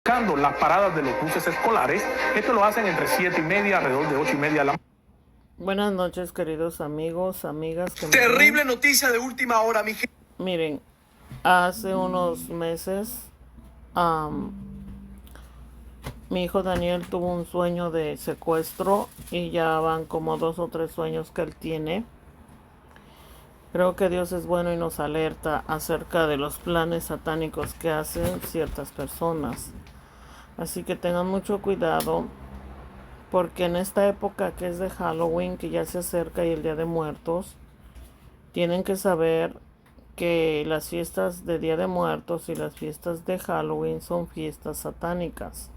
las paradas de los buses escolares. Esto lo hacen entre 7:30, alrededor de 8:30 de la. Buenas noches, queridos amigos, amigas. Terrible noticia de última hora, mi gente. Miren, hace unos meses mi hijo Daniel tuvo un sueño de secuestro y ya van como 2 o 3 sueños que él tiene. Creo que Dios es bueno y nos alerta acerca de los planes satánicos que hacen ciertas personas. Así que tengan mucho cuidado, porque en esta época que es de Halloween, que ya se acerca, y el Día de Muertos, tienen que saber que las fiestas de Día de Muertos y las fiestas de Halloween son fiestas satánicas.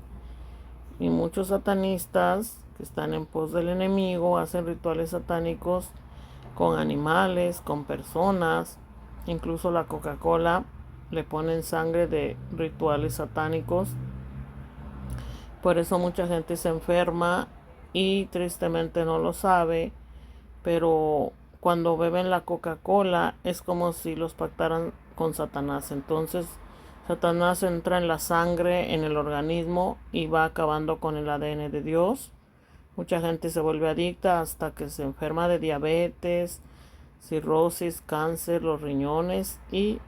Y muchos satanistas que están en pos del enemigo hacen rituales satánicos con animales, con personas. Incluso la Coca-Cola le ponen sangre de rituales satánicos. Por eso mucha gente se enferma y tristemente no lo sabe, pero cuando beben la Coca-Cola es como si los pactaran con Satanás. Entonces Satanás entra en la sangre, en el organismo, y va acabando con el ADN de Dios. Mucha gente se vuelve adicta hasta que se enferma de diabetes, cirrosis, cáncer, los riñones y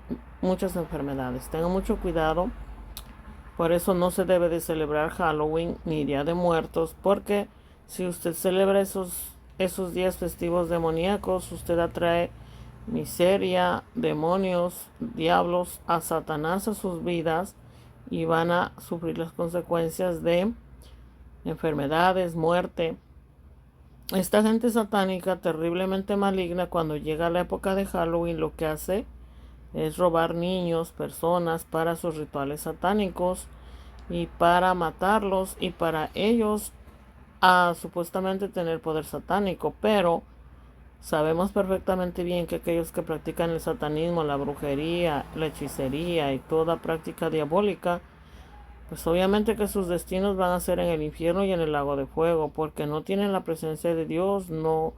muchas enfermedades. Tengan mucho cuidado. Por eso no se debe de celebrar Halloween ni Día de Muertos, porque si usted celebra esos días festivos demoníacos, usted atrae miseria, demonios, diablos, a Satanás a sus vidas, y van a sufrir las consecuencias de enfermedades, muerte. Esta gente satánica terriblemente maligna, cuando llega la época de Halloween, lo que hace es robar niños, personas, para sus rituales satánicos y para matarlos y para ellos supuestamente tener poder satánico. Pero sabemos perfectamente bien que aquellos que practican el satanismo, la brujería, la hechicería y toda práctica diabólica, pues obviamente que sus destinos van a ser en el infierno y en el lago de fuego, porque no tienen la presencia de Dios, no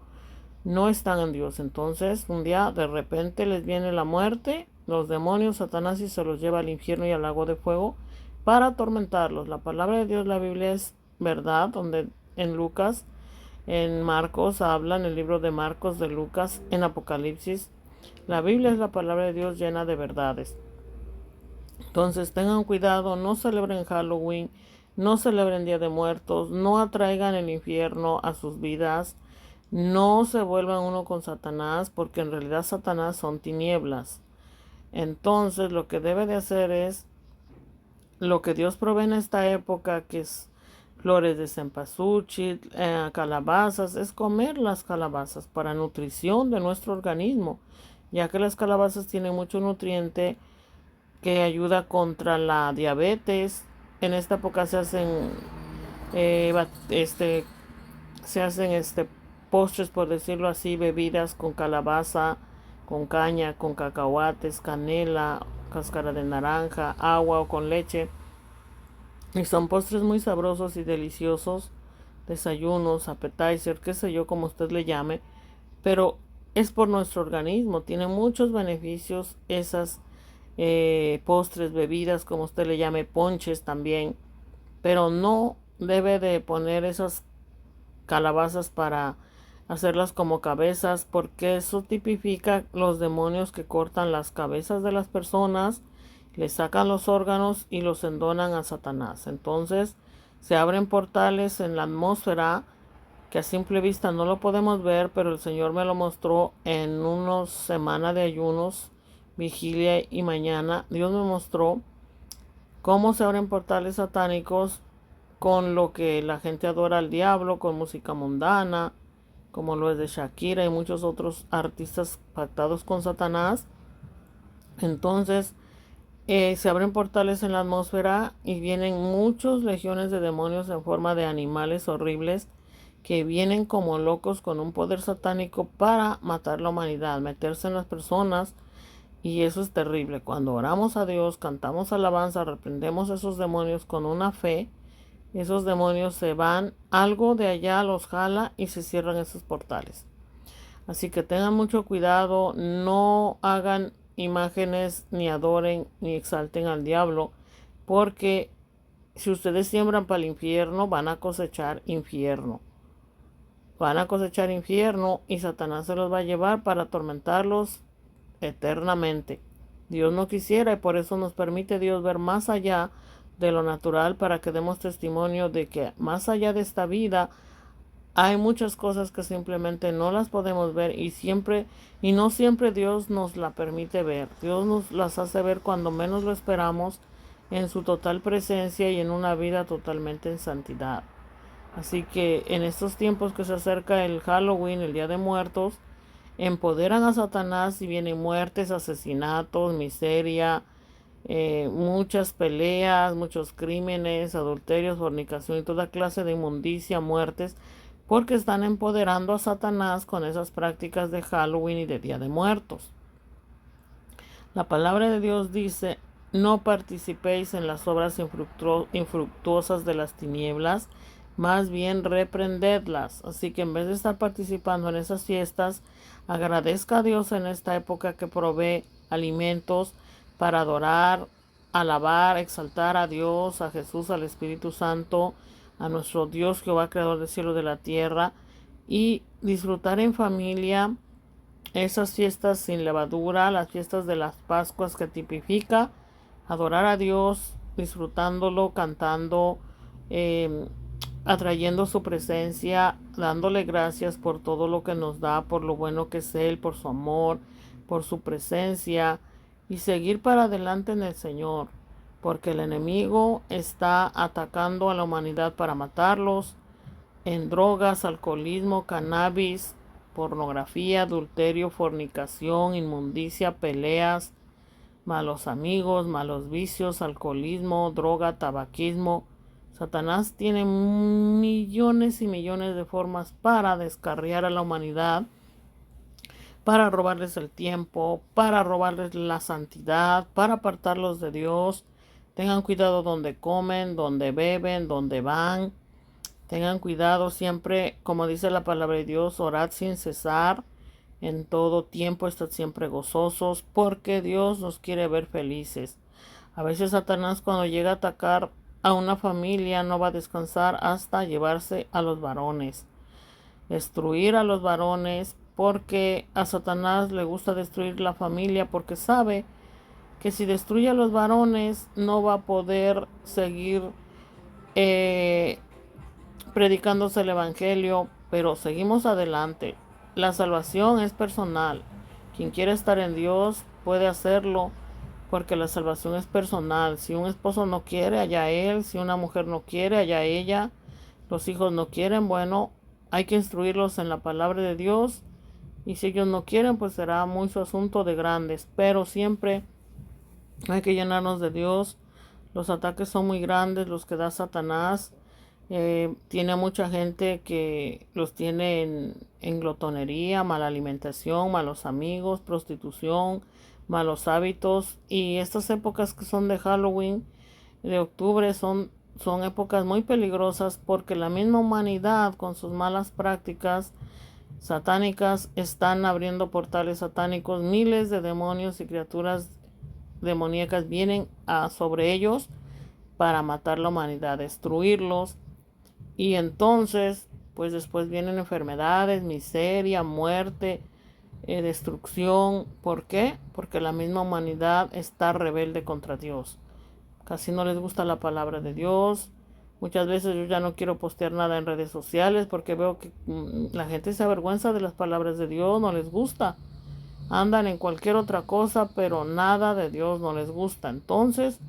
están en Dios. Entonces un día de repente les viene la muerte, los demonios, Satanás, y se los lleva al infierno y al lago de fuego para atormentarlos. La palabra de Dios, la Biblia, es verdad, donde en Lucas, en Marcos habla, en el libro de Marcos, de Lucas, en Apocalipsis. La Biblia es la palabra de Dios llena de verdades. Entonces tengan cuidado, no celebren Halloween, no celebren Día de Muertos, no atraigan el infierno a sus vidas, no se vuelvan uno con Satanás, porque en realidad Satanás son tinieblas. Entonces lo que debe de hacer es lo que Dios provee en esta época, que es flores de cempasúchil, calabazas, es comer las calabazas para nutrición de nuestro organismo, ya que las calabazas tienen mucho nutriente que ayuda contra la diabetes. En esta época se hacen postres, por decirlo así, bebidas con calabaza, con caña, con cacahuates, canela, cáscara de naranja, agua o con leche. Y son postres muy sabrosos y deliciosos, desayunos, appetizer, qué sé yo, como usted le llame, pero es por nuestro organismo. Tiene muchos beneficios esas postres, bebidas, como usted le llame, ponches también, pero no debe de poner esas calabazas para hacerlas como cabezas, porque eso tipifica los demonios que cortan las cabezas de las personas, les sacan los órganos y los endonan a Satanás. Entonces se abren portales en la atmósfera que a simple vista no lo podemos ver, pero el Señor me lo mostró en unas semanas de ayunos, vigilia y mañana. Dios me mostró cómo se abren portales satánicos con lo que la gente adora al diablo, con música mundana, como lo es de Shakira y muchos otros artistas pactados con Satanás. Entonces se abren portales en la atmósfera y vienen muchos legiones de demonios en forma de animales horribles, que vienen como locos con un poder satánico para matar la humanidad, meterse en las personas. Y eso es terrible. Cuando oramos a Dios, cantamos alabanza, reprendemos a esos demonios con una fe, esos demonios se van, algo de allá los jala y se cierran esos portales. Así que tengan mucho cuidado, no hagan imágenes, ni adoren, ni exalten al diablo, porque si ustedes siembran para el infierno, van a cosechar infierno. Van a cosechar infierno y Satanás se los va a llevar para atormentarlos eternamente. Dios no quisiera y por eso nos permite Dios ver más allá de lo natural para que demos testimonio de que más allá de esta vida hay muchas cosas que simplemente no las podemos ver y no siempre Dios nos la permite ver. Dios nos las hace ver cuando menos lo esperamos, en su total presencia y en una vida totalmente en santidad. Así que en estos tiempos que se acerca el Halloween, el Día de Muertos, empoderan a Satanás y vienen muertes, asesinatos, miseria, muchas peleas, muchos crímenes, adulterios, fornicación y toda clase de inmundicia, muertes, porque están empoderando a Satanás con esas prácticas de Halloween y de Día de Muertos. La palabra de Dios dice: no participéis en las obras infructuosas de las tinieblas, más bien reprendedlas. Así que en vez de estar participando en esas fiestas, agradezca a Dios en esta época que provee alimentos para adorar, alabar, exaltar a Dios, a Jesús, al Espíritu Santo, a nuestro Dios Jehová, creador del cielo y de la tierra, y disfrutar en familia esas fiestas sin levadura, las fiestas de las Pascuas que tipifica adorar a Dios, disfrutándolo, cantando, atrayendo su presencia, dándole gracias por todo lo que nos da, por lo bueno que es Él, por su amor, por su presencia, y seguir para adelante en el Señor, porque el enemigo está atacando a la humanidad para matarlos en drogas, alcoholismo, cannabis, pornografía, adulterio, fornicación, inmundicia, peleas, malos amigos, malos vicios, alcoholismo, droga, tabaquismo. Satanás tiene millones y millones de formas para descarriar a la humanidad, para robarles el tiempo, para robarles la santidad, para apartarlos de Dios. Tengan cuidado donde comen, donde beben, donde van. Tengan cuidado siempre, como dice la palabra de Dios, orad sin cesar. En todo tiempo estad siempre gozosos, porque Dios nos quiere ver felices. A veces Satanás, cuando llega a atacar a una familia, no va a descansar hasta llevarse a los varones, destruir a los varones, porque a Satanás le gusta destruir la familia, porque sabe que si destruye a los varones no va a poder seguir predicándose el evangelio, pero seguimos adelante. La salvación es personal. Quien quiere estar en Dios puede hacerlo, porque la salvación es personal. Si un esposo no quiere, allá él. Si una mujer no quiere, allá ella. Los hijos no quieren, bueno, hay que instruirlos en la palabra de Dios. Y si ellos no quieren, pues será muy su asunto de grandes. Pero siempre hay que llenarnos de Dios. Los ataques son muy grandes, los que da Satanás. Tiene mucha gente que los tiene en glotonería, mala alimentación, malos amigos, prostitución, malos hábitos. Y estas épocas que son de Halloween, de octubre, son épocas muy peligrosas, porque la misma humanidad con sus malas prácticas satánicas están abriendo portales satánicos. Miles de demonios y criaturas demoníacas vienen sobre ellos para matar la humanidad, destruirlos. Y entonces, pues después vienen enfermedades, miseria, muerte, destrucción. ¿Por qué? Porque la misma humanidad está rebelde contra Dios. Casi no les gusta la palabra de Dios. Muchas veces yo ya no quiero postear nada en redes sociales porque veo que la gente se avergüenza de las palabras de Dios, no les gusta. Andan en cualquier otra cosa, pero nada de Dios no les gusta. Entonces,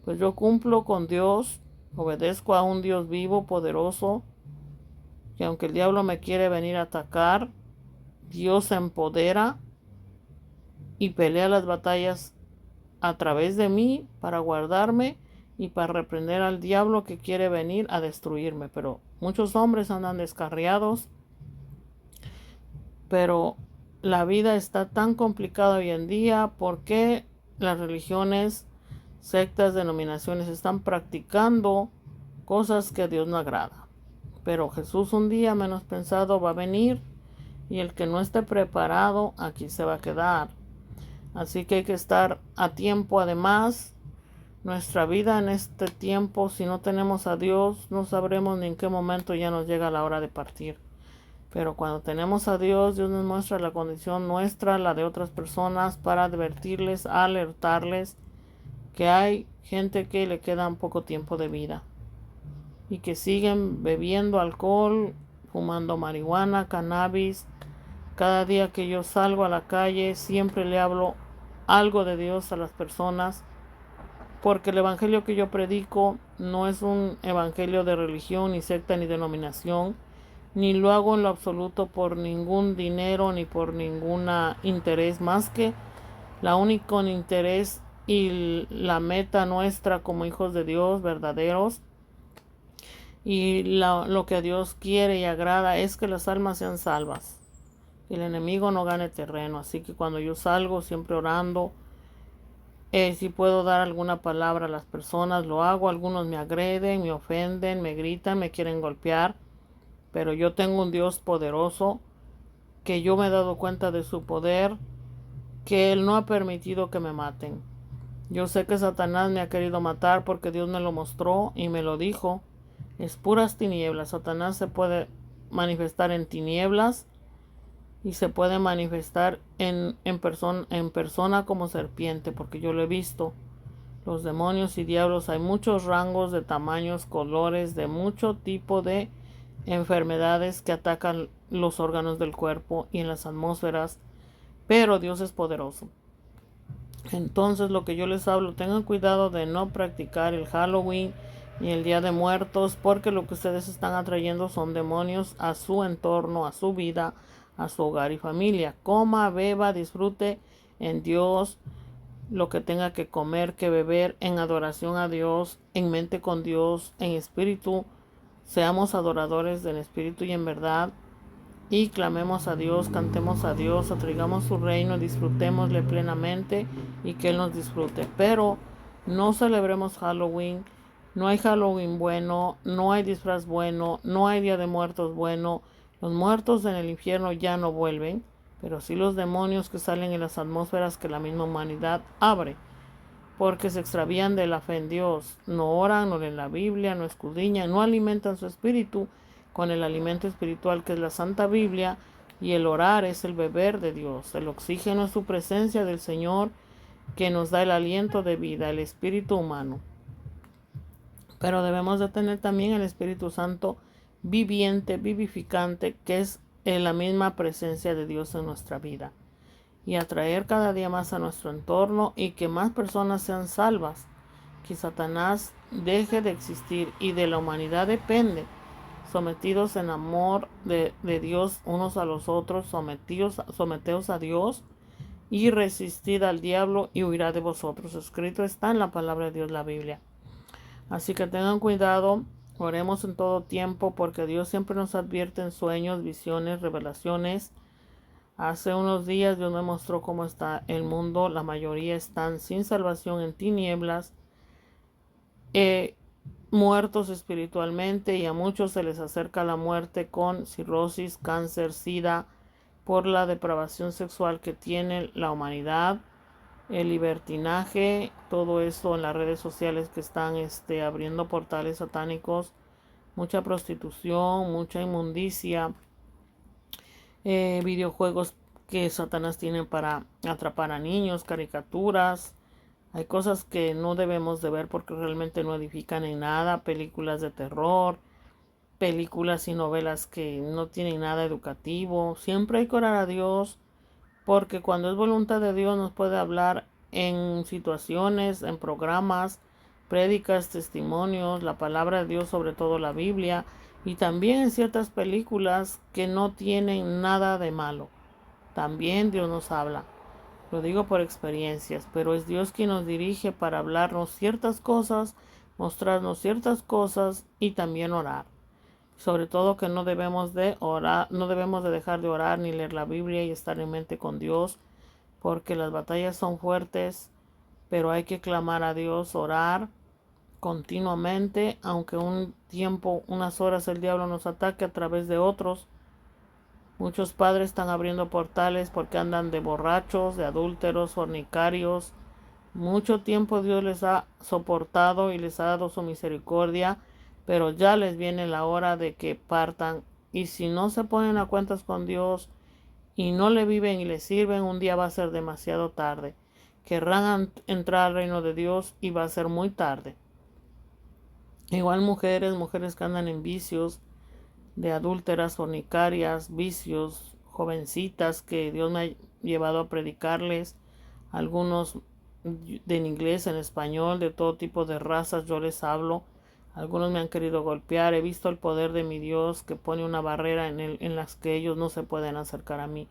pues yo cumplo con Dios. Obedezco a un Dios vivo, poderoso, que aunque el diablo me quiere venir a atacar, Dios se empodera y pelea las batallas a través de mí para guardarme y para reprender al diablo que quiere venir a destruirme. Pero muchos hombres andan descarriados, pero la vida está tan complicada hoy en día porque las religiones, sectas, denominaciones están practicando cosas que a Dios no agrada. Pero Jesús un día menos pensado va a venir y el que no esté preparado aquí se va a quedar. Así que hay que estar a tiempo. Además, Nuestra vida en este tiempo, si no tenemos a Dios, no sabremos ni en qué momento ya nos llega la hora de partir. Pero cuando tenemos a Dios, Dios nos muestra la condición nuestra, la de otras personas, para advertirles, alertarles que hay gente que le queda un poco tiempo de vida y que siguen bebiendo alcohol, fumando marihuana, cannabis. Cada día que yo salgo a la calle, siempre le hablo algo de Dios a las personas, porque el evangelio que yo predico no es un evangelio de religión, ni secta, ni denominación, ni lo hago en lo absoluto por ningún dinero, ni por ningún interés, más que la único interés y la meta nuestra como hijos de Dios verdaderos, y lo que a Dios quiere y agrada es que las almas sean salvas, que el enemigo no gane terreno. Así que cuando yo salgo, siempre orando, si puedo dar alguna palabra a las personas, lo hago. Algunos me agreden, me ofenden, me gritan, me quieren golpear, pero yo tengo un Dios poderoso, que yo me he dado cuenta de su poder, que Él no ha permitido que me maten. Yo sé que Satanás me ha querido matar porque Dios me lo mostró y me lo dijo. Es puras tinieblas. Satanás se puede manifestar en tinieblas y se puede manifestar en persona como serpiente, porque yo lo he visto. Los demonios y diablos, hay muchos rangos de tamaños, colores, de mucho tipo de enfermedades que atacan los órganos del cuerpo y en las atmósferas, pero Dios es poderoso. Entonces, lo que yo les hablo, tengan cuidado de no practicar el Halloween ni el Día de Muertos, porque lo que ustedes están atrayendo son demonios a su entorno, a su vida, a su hogar y familia. Coma, beba, disfrute en Dios lo que tenga que comer, que beber, en adoración a Dios, en mente con Dios, en espíritu. Seamos adoradores del espíritu y en verdad, y clamemos a Dios, cantemos a Dios, atraigamos su reino, disfrutémosle plenamente y que Él nos disfrute. Pero no celebremos Halloween. No hay Halloween bueno, no hay disfraz bueno, no hay Día de Muertos bueno. Los muertos en el infierno ya no vuelven, pero sí los demonios que salen en las atmósferas que la misma humanidad abre, porque se extravían de la fe en Dios. No oran, no leen la Biblia, no escudriñan, no alimentan su espíritu con el alimento espiritual que es la Santa Biblia, y el orar es el beber de Dios. El oxígeno es su presencia del Señor, que nos da el aliento de vida, el espíritu humano. Pero debemos de tener también el Espíritu Santo viviente, vivificante, que es la misma presencia de Dios en nuestra vida, y atraer cada día más a nuestro entorno y que más personas sean salvas, que Satanás deje de existir y de la humanidad depende, sometidos en amor de Dios unos a los otros, someteos a Dios y resistid al diablo y huirá de vosotros. Escrito está en la palabra de Dios, la Biblia. Así que tengan cuidado, oremos en todo tiempo, porque Dios siempre nos advierte en sueños, visiones, revelaciones. Hace unos días Dios me mostró cómo está el mundo. La mayoría están sin salvación, en tinieblas, muertos espiritualmente, y a muchos se les acerca la muerte con cirrosis, cáncer, sida, por la depravación sexual que tiene la humanidad, el libertinaje, todo esto en las redes sociales que están abriendo portales satánicos, mucha prostitución, mucha inmundicia, videojuegos que Satanás tiene para atrapar a niños, caricaturas. Hay cosas que no debemos de ver porque realmente no edifican en nada, películas de terror, películas y novelas que no tienen nada educativo. Siempre hay que orar a Dios, porque cuando es voluntad de Dios nos puede hablar en situaciones, en programas, prédicas, testimonios, la palabra de Dios, sobre todo la Biblia, y también en ciertas películas que no tienen nada de malo. También Dios nos habla. Lo digo por experiencias, pero es Dios quien nos dirige para hablarnos ciertas cosas, mostrarnos ciertas cosas y también orar. Sobre todo que no debemos de orar, no debemos de dejar de orar ni leer la Biblia y estar en mente con Dios, porque las batallas son fuertes, pero hay que clamar a Dios, orar continuamente, aunque un tiempo, unas horas el diablo nos ataque a través de otros. Muchos padres están abriendo portales porque andan de borrachos, de adúlteros, fornicarios, Mucho tiempo Dios les ha soportado y les ha dado su misericordia, pero ya les viene la hora de que partan. Y si no se ponen a cuentas con Dios y no le viven y le sirven, un día va a ser demasiado tarde. Querrán entrar al reino de Dios y va a ser muy tarde. Igual mujeres que andan en vicios, de adúlteras, fornicarias, vicios, jovencitas que Dios me ha llevado a predicarles, algunos en inglés, en español, de todo tipo de razas yo les hablo. Algunos me han querido golpear, he visto el poder de mi Dios que pone una barrera en las que ellos no se pueden acercar a mí.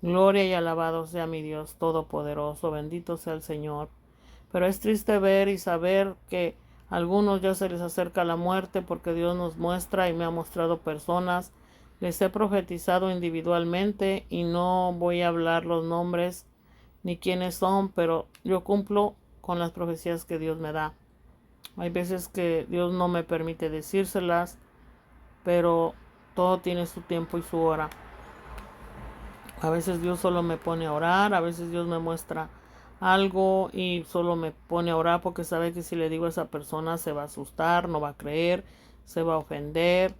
Gloria y alabado sea mi Dios todopoderoso, bendito sea el Señor. Pero es triste ver y saber que a algunos ya se les acerca la muerte, porque Dios nos muestra y me ha mostrado personas. Les he profetizado individualmente y no voy a hablar los nombres ni quiénes son, pero yo cumplo con las profecías que Dios me da. Hay veces que Dios no me permite decírselas, pero todo tiene su tiempo y su hora. A veces Dios solo me pone a orar, a veces Dios me muestra algo y solo me pone a orar porque sabe que si le digo a esa persona se va a asustar, no va a creer, se va a ofender.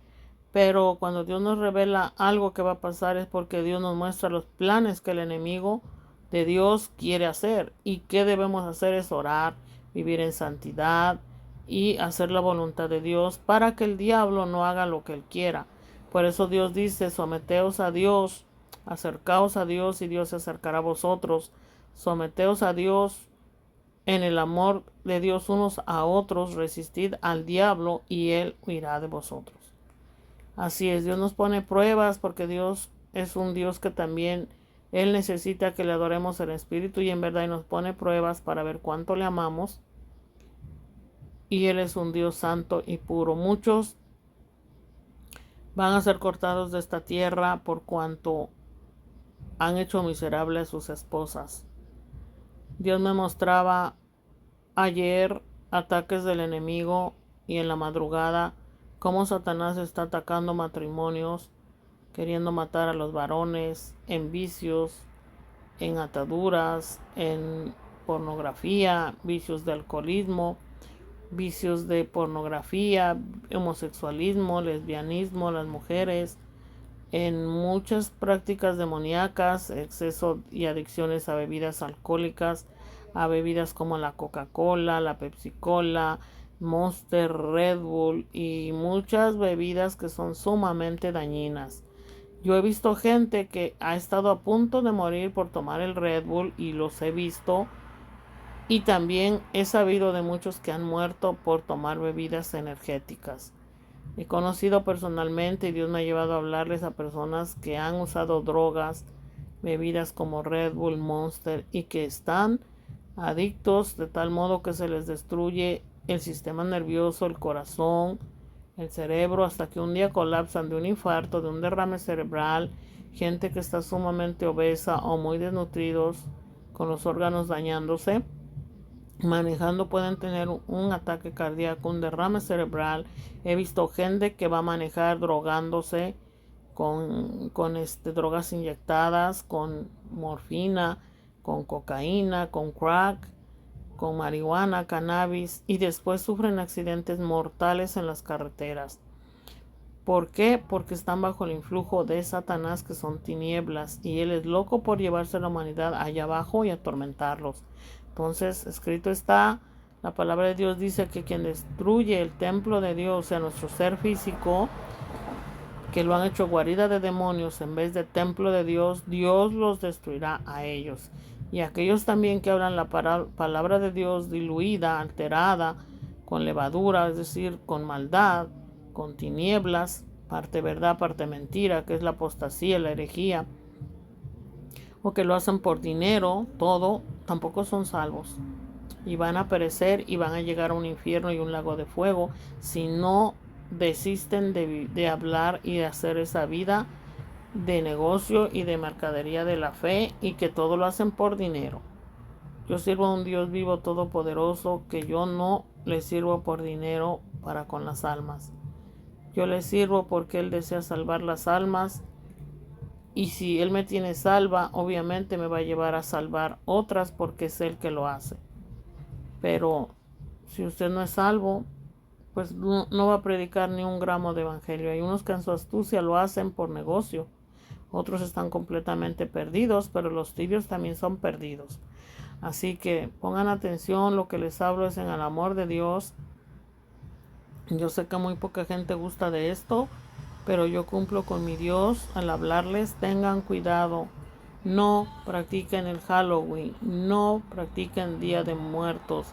Pero cuando Dios nos revela algo que va a pasar es porque Dios nos muestra los planes que el enemigo de Dios quiere hacer. Y qué debemos hacer es orar, vivir en santidad y hacer la voluntad de Dios para que el diablo no haga lo que él quiera. Por eso Dios dice, someteos a Dios, acercaos a Dios y Dios se acercará a vosotros. Someteos a Dios en el amor de Dios unos a otros, resistid al diablo y él huirá de vosotros. Así es, Dios nos pone pruebas porque Dios es un Dios que también Él necesita que le adoremos en espíritu y en verdad, y nos pone pruebas para ver cuánto le amamos. Y Él es un Dios santo y puro. Muchos van a ser cortados de esta tierra por cuanto han hecho miserable a sus esposas. Dios me mostraba ayer ataques del enemigo y en la madrugada cómo Satanás está atacando matrimonios, queriendo matar a los varones en vicios, en ataduras, en pornografía, vicios de alcoholismo, vicios de pornografía, homosexualismo, lesbianismo, las mujeres, en muchas prácticas demoníacas, exceso y adicciones a bebidas alcohólicas, a bebidas como la Coca-Cola, la Pepsi-Cola, Monster, Red Bull y muchas bebidas que son sumamente dañinas. Yo he visto gente que ha estado a punto de morir por tomar el Red Bull y los he visto. Y también he sabido de muchos que han muerto por tomar bebidas energéticas. He conocido personalmente y Dios me ha llevado a hablarles a personas que han usado drogas, bebidas como Red Bull, Monster y que están adictos de tal modo que se les destruye el sistema nervioso, el corazón, el cerebro, hasta que un día colapsan de un infarto, de un derrame cerebral. Gente que está sumamente obesa o muy desnutridos, con los órganos dañándose. Manejando pueden tener un ataque cardíaco, un derrame cerebral. He visto gente que va a manejar drogándose con drogas inyectadas, con morfina, con cocaína, con crack, con marihuana, cannabis, y después sufren accidentes mortales en las carreteras. ¿Por qué? Porque están bajo el influjo de Satanás, que son tinieblas, y él es loco por llevarse a la humanidad allá abajo y atormentarlos. Entonces, escrito está, la palabra de Dios dice que quien destruye el templo de Dios, o sea, nuestro ser físico, que lo han hecho guarida de demonios en vez de templo de Dios, Dios los destruirá a ellos. Y aquellos también que hablan la palabra de Dios diluida, alterada, con levadura, es decir, con maldad, con tinieblas, parte verdad, parte mentira, que es la apostasía, la herejía, o que lo hacen por dinero, todo, tampoco son salvos. Y van a perecer y van a llegar a un infierno y un lago de fuego si no desisten de hablar y de hacer esa vida de negocio y de mercadería de la fe, y que todo lo hacen por dinero. Yo sirvo a un Dios vivo todopoderoso, que yo no le sirvo por dinero para con las almas. Yo le sirvo porque Él desea salvar las almas, y si Él me tiene salva, obviamente me va a llevar a salvar otras porque es Él que lo hace. Pero si usted no es salvo, pues no va a predicar ni un gramo de evangelio. Hay unos que en su astucia lo hacen por negocio. Otros están completamente perdidos, pero los tibios también son perdidos. Así que pongan atención, lo que les hablo es en el amor de Dios. Yo sé que muy poca gente gusta de esto, pero yo cumplo con mi Dios al hablarles. Tengan cuidado, no practiquen el Halloween, no practiquen Día de Muertos,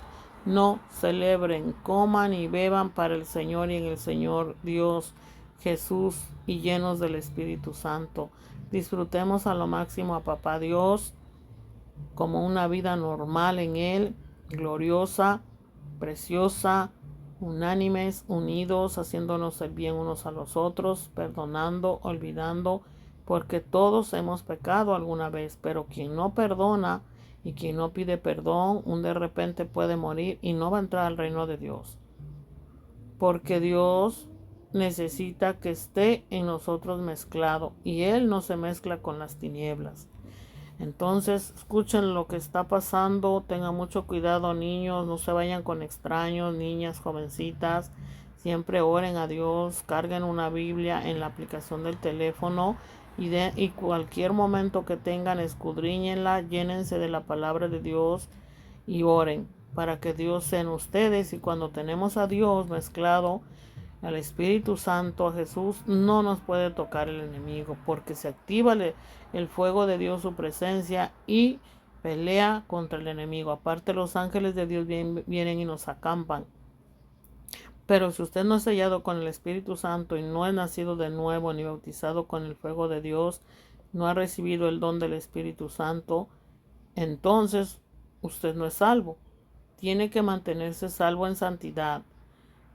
no celebren, coman y beban para el Señor y en el Señor Dios Jesús y llenos del Espíritu Santo. Disfrutemos a lo máximo a Papá Dios como una vida normal en Él, gloriosa, preciosa, unánimes, unidos, haciéndonos el bien unos a los otros, perdonando, olvidando, porque todos hemos pecado alguna vez, pero quien no perdona y quien no pide perdón, un de repente puede morir y no va a entrar al reino de Dios. Porque Dios necesita que esté en nosotros mezclado y Él no se mezcla con las tinieblas. Entonces, escuchen lo que está pasando, tengan mucho cuidado, niños, no se vayan con extraños, niñas, jovencitas, siempre oren a Dios, carguen una Biblia en la aplicación del teléfono y cualquier momento que tengan, escudriñenla, llénense de la palabra de Dios y oren para que Dios sea en ustedes. Y cuando tenemos a Dios mezclado, al Espíritu Santo, a Jesús, no nos puede tocar el enemigo, porque se activa el fuego de Dios, su presencia, y pelea contra el enemigo. Aparte, los ángeles de Dios vienen y nos acampan. Pero si usted no es sellado con el Espíritu Santo y no es nacido de nuevo ni bautizado con el fuego de Dios, no ha recibido el don del Espíritu Santo, entonces usted no es salvo. Tiene que mantenerse salvo en santidad.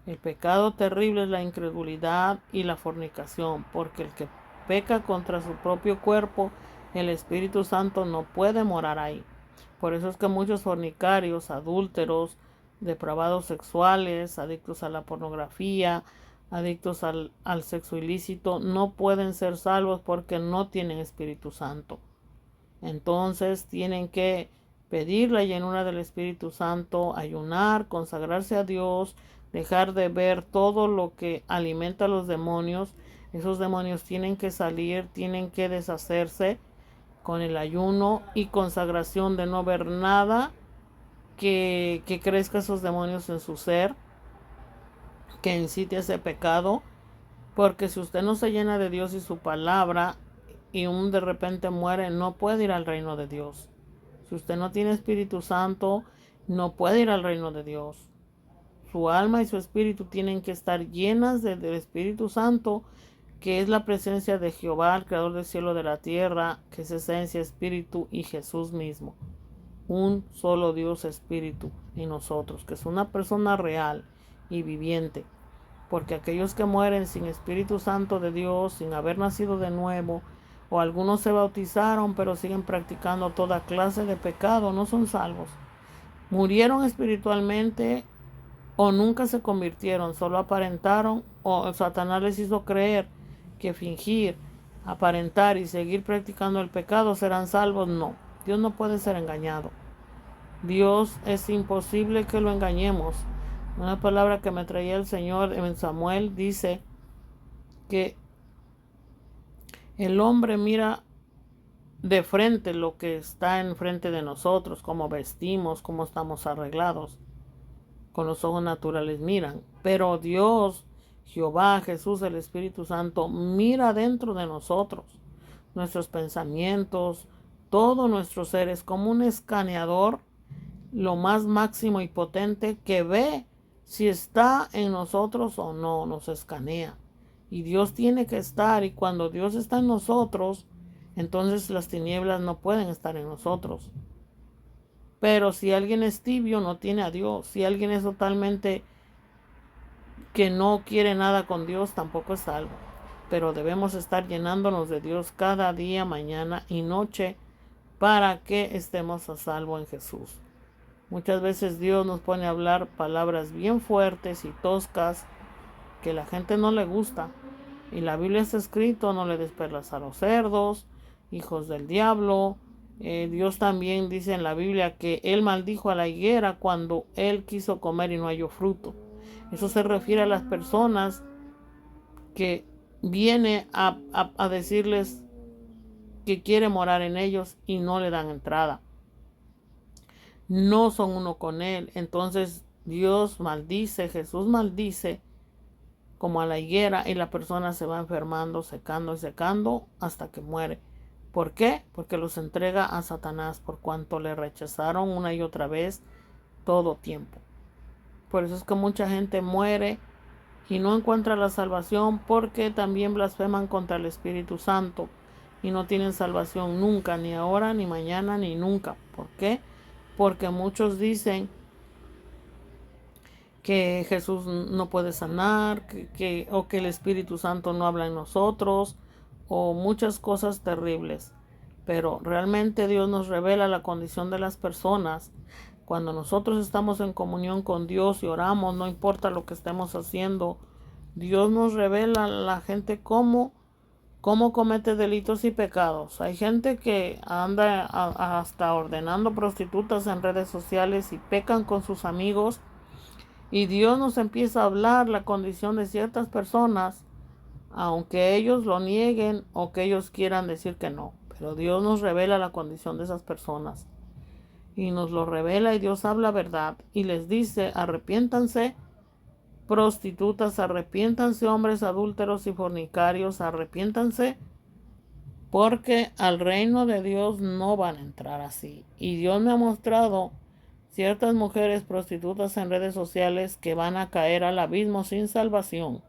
El pecado terrible es la incredulidad y la fornicación, porque el que peca contra su propio cuerpo, el Espíritu Santo no puede morar ahí. Por eso es que muchos fornicarios, adúlteros, depravados sexuales, adictos a la pornografía, adictos al sexo ilícito, no pueden ser salvos porque no tienen Espíritu Santo. Entonces tienen que pedir la llenura del Espíritu Santo, ayunar, consagrarse a Dios, dejar de ver todo lo que alimenta a los demonios. Esos demonios tienen que salir, tienen que deshacerse con el ayuno y consagración, de no ver nada que crezca esos demonios en su ser, que incite ese pecado. Porque si usted no se llena de Dios y su palabra y de repente muere, no puede ir al reino de Dios. Si usted no tiene Espíritu Santo, no puede ir al reino de Dios. Su alma y su espíritu tienen que estar llenas del Espíritu Santo, que es la presencia de Jehová, el creador del cielo y de la tierra, que es esencia, espíritu y Jesús mismo. Un solo Dios espíritu en nosotros, que es una persona real y viviente. Porque aquellos que mueren sin Espíritu Santo de Dios, sin haber nacido de nuevo, o algunos se bautizaron pero siguen practicando toda clase de pecado, no son salvos. Murieron espiritualmente o nunca se convirtieron, solo aparentaron, o Satanás les hizo creer que fingir, aparentar y seguir practicando el pecado serán salvos. No, Dios no puede ser engañado. Dios es imposible que lo engañemos. Una palabra que me traía el Señor en Samuel dice que el hombre mira de frente lo que está enfrente de nosotros, cómo vestimos, cómo estamos arreglados. Con los ojos naturales miran, pero Dios, Jehová, Jesús, el Espíritu Santo, mira dentro de nosotros, nuestros pensamientos, todo nuestro ser. Es como un escaneador, lo más máximo y potente, que ve si está en nosotros o no, nos escanea. Y Dios tiene que estar, y cuando Dios está en nosotros, entonces las tinieblas no pueden estar en nosotros. Pero si alguien es tibio, no tiene a Dios. Si alguien es totalmente que no quiere nada con Dios, tampoco es salvo. Pero debemos estar llenándonos de Dios cada día, mañana y noche, para que estemos a salvo en Jesús. Muchas veces Dios nos pone a hablar palabras bien fuertes y toscas que la gente no le gusta. Y la Biblia está escrito: no le des perlas a los cerdos, hijos del diablo, Dios también dice en la Biblia que Él maldijo a la higuera cuando Él quiso comer y no halló fruto. Eso se refiere a las personas que viene a decirles que quiere morar en ellos y no le dan entrada. No son uno con Él. Entonces Dios maldice, Jesús maldice como a la higuera y la persona se va enfermando, secando y secando hasta que muere. ¿Por qué? Porque los entrega a Satanás por cuanto le rechazaron una y otra vez todo tiempo. Por eso es que mucha gente muere y no encuentra la salvación, porque también blasfeman contra el Espíritu Santo y no tienen salvación nunca, ni ahora, ni mañana, ni nunca. ¿Por qué? Porque muchos dicen que Jesús no puede sanar, o que el Espíritu Santo no habla en nosotros, o muchas cosas terribles. Pero realmente Dios nos revela la condición de las personas. Cuando nosotros estamos en comunión con Dios y oramos, no importa lo que estemos haciendo, Dios nos revela a la gente cómo comete delitos y pecados. Hay gente que anda hasta ordenando prostitutas en redes sociales y pecan con sus amigos. Y Dios nos empieza a hablar la condición de ciertas personas, aunque ellos lo nieguen o que ellos quieran decir que no. Pero Dios nos revela la condición de esas personas. Y nos lo revela y Dios habla verdad. Y les dice, arrepiéntanse prostitutas, arrepiéntanse hombres adúlteros y fornicarios, arrepiéntanse, porque al reino de Dios no van a entrar así. Y Dios me ha mostrado ciertas mujeres prostitutas en redes sociales que van a caer al abismo sin salvación.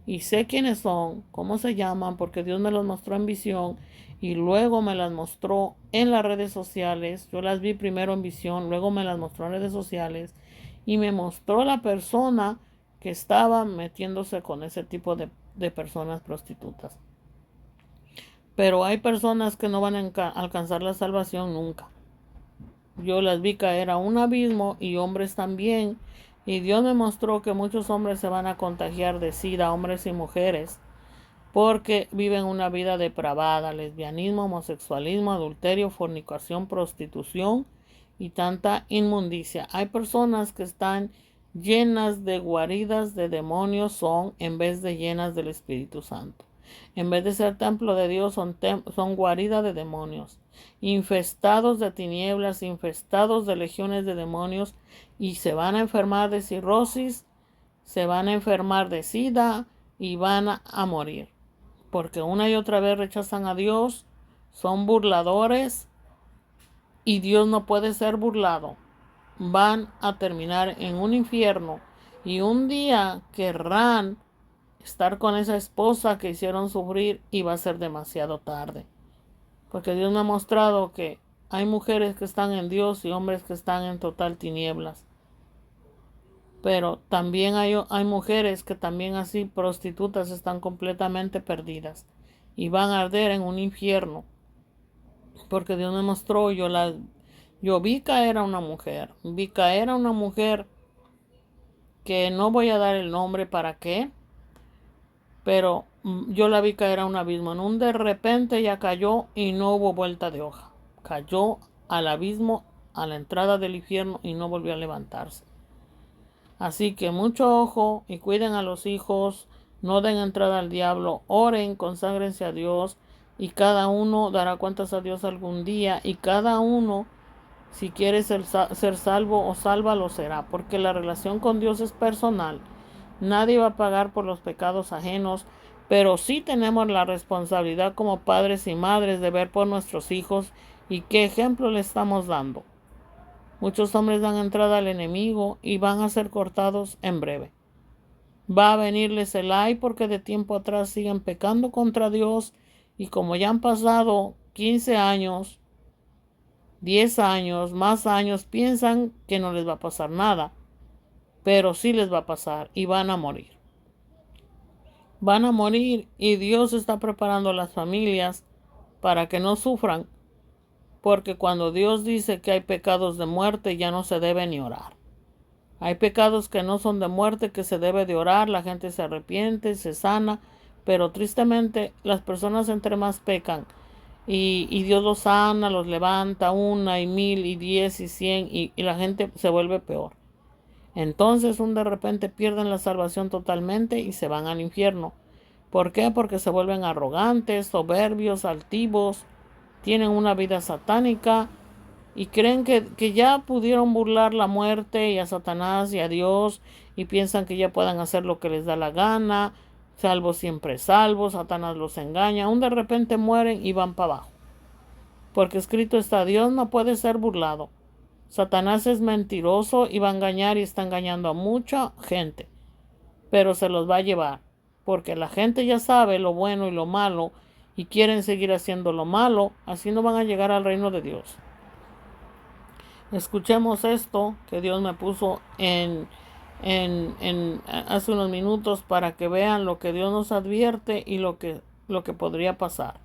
Y sé quiénes son, cómo se llaman, porque Dios me los mostró en visión y luego me las mostró en las redes sociales. Yo las vi primero en visión, luego me las mostró en redes sociales y me mostró la persona que estaba metiéndose con ese tipo de personas prostitutas. Pero hay personas que no van a alcanzar la salvación nunca. Yo las vi caer a un abismo y hombres también. Y Dios me mostró que muchos hombres se van a contagiar de SIDA, hombres y mujeres, porque viven una vida depravada, lesbianismo, homosexualismo, adulterio, fornicación, prostitución y tanta inmundicia. Hay personas que están llenas de guaridas de demonios en vez de llenas del Espíritu Santo. En vez de ser templo de Dios, son guarida de demonios, infestados de tinieblas, infestados de legiones de demonios, y se van a enfermar de cirrosis, se van a enfermar de SIDA y van a morir. Porque una y otra vez rechazan a Dios, son burladores y Dios no puede ser burlado. Van a terminar en un infierno y un día querrán estar con esa esposa que hicieron sufrir y va a ser demasiado tarde. Porque Dios me ha mostrado que hay mujeres que están en Dios y hombres que están en total tinieblas. Pero también hay mujeres que también así prostitutas están completamente perdidas y van a arder en un infierno. Porque Dios me mostró, yo vi caer a una mujer, que no voy a dar el nombre para qué, pero yo la vi caer a un abismo. En un de repente ya cayó y no hubo vuelta de hoja. Cayó al abismo, a la entrada del infierno, y no volvió a levantarse. Así que mucho ojo y cuiden a los hijos, no den entrada al diablo, oren, conságrense a Dios y cada uno dará cuentas a Dios algún día, y cada uno, si quiere ser salvo o salva, lo será, porque la relación con Dios es personal. Nadie va a pagar por los pecados ajenos, pero sí tenemos la responsabilidad como padres y madres de ver por nuestros hijos y qué ejemplo le estamos dando. Muchos hombres dan entrada al enemigo y van a ser cortados en breve. Va a venirles el ay porque de tiempo atrás siguen pecando contra Dios, y como ya han pasado 15 años, 10 años, más años, piensan que no les va a pasar nada, pero sí les va a pasar y van a morir. Van a morir y Dios está preparando a las familias para que no sufran. Porque cuando Dios dice que hay pecados de muerte, ya no se debe ni orar. Hay pecados que no son de muerte, que se debe de orar, la gente se arrepiente, se sana, pero tristemente las personas entre más pecan, y Dios los sana, los levanta 1 y 1000 y 10 y 100 y la gente se vuelve peor. Entonces de repente pierden la salvación totalmente y se van al infierno. ¿Por qué? Porque se vuelven arrogantes, soberbios, altivos, tienen una vida satánica y creen que ya pudieron burlar la muerte y a Satanás y a Dios y piensan que ya puedan hacer lo que les da la gana, salvo siempre salvo, Satanás los engaña, de repente mueren y van para abajo. Porque escrito está, Dios no puede ser burlado. Satanás es mentiroso y va a engañar y está engañando a mucha gente, pero se los va a llevar, porque la gente ya sabe lo bueno y lo malo y quieren seguir haciendo lo malo, así no van a llegar al reino de Dios. Escuchemos esto que Dios me puso hace unos minutos para que vean lo que Dios nos advierte y lo que podría pasar.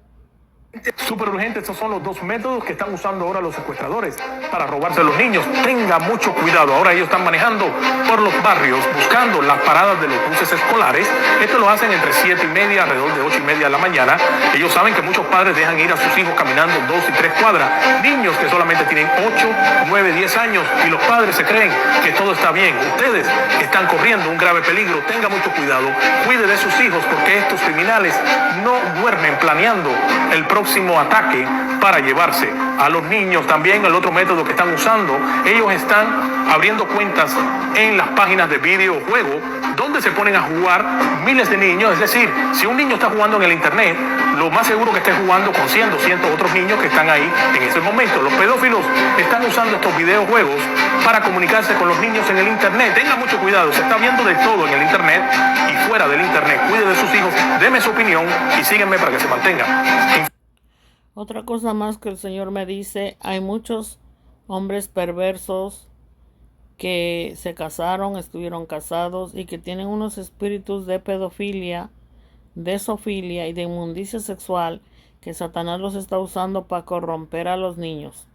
Súper urgente, estos son los dos métodos que están usando ahora los secuestradores para robarse a los niños. Tenga mucho cuidado. Ahora ellos están manejando por los barrios, buscando las paradas de los buses escolares. Esto lo hacen entre 7:30, alrededor de 8:30 de la mañana. Ellos saben que muchos padres dejan ir a sus hijos caminando 2 y 3 cuadras. Niños que solamente tienen 8, 9, 10 años y los padres se creen que todo está bien. Ustedes están corriendo un grave peligro. Tenga mucho cuidado. Cuide de sus hijos porque estos criminales no duermen planeando el próximo ataque para llevarse a los niños. También el otro método que están usando, ellos están abriendo cuentas en las páginas de videojuegos donde se ponen a jugar miles de niños. Es decir, si un niño está jugando en el internet, lo más seguro que esté jugando con 100, 200 otros niños que están ahí en ese momento. Los pedófilos están usando estos videojuegos para comunicarse con los niños en el internet. Tengan mucho cuidado, se está viendo de todo en el internet y fuera del internet. Cuide de sus hijos, deme su opinión y síguenme para que se mantengan. Otra cosa más que el Señor me dice, hay muchos hombres perversos que se casaron, estuvieron casados y que tienen unos espíritus de pedofilia, de zoofilia y de inmundicia sexual que Satanás los está usando para corromper a los niños.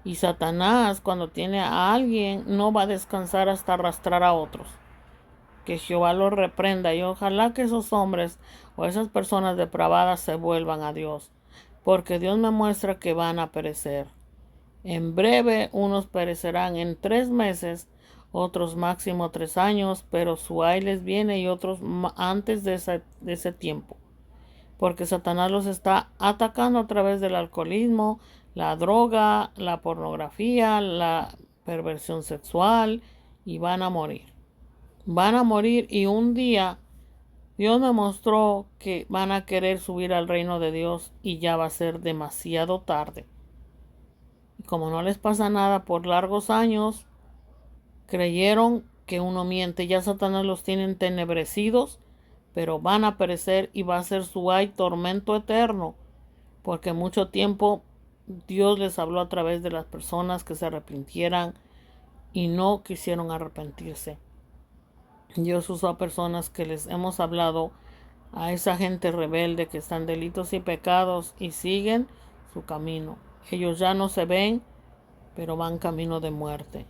Y Satanás, cuando tiene a alguien, no va a descansar hasta arrastrar a otros. Que Jehová los reprenda y ojalá que esos hombres o esas personas depravadas se vuelvan a Dios. Porque Dios me muestra que van a perecer. En breve unos perecerán en 3 meses, otros máximo 3 años, pero su ay les viene y otros antes de ese tiempo. Porque Satanás los está atacando a través del alcoholismo, la droga, la pornografía, la perversión sexual y van a morir. Van a morir y un día Dios me mostró que van a querer subir al reino de Dios y ya va a ser demasiado tarde. Y como no les pasa nada por largos años, creyeron que uno miente. Ya Satanás los tiene entenebrecidos, pero van a perecer y va a ser su ay tormento eterno. Porque mucho tiempo Dios les habló a través de las personas que se arrepintieran y no quisieron arrepentirse. Dios usó a personas que les hemos hablado, a esa gente rebelde que están en delitos y pecados y siguen su camino. Ellos ya no se ven, pero van camino de muerte.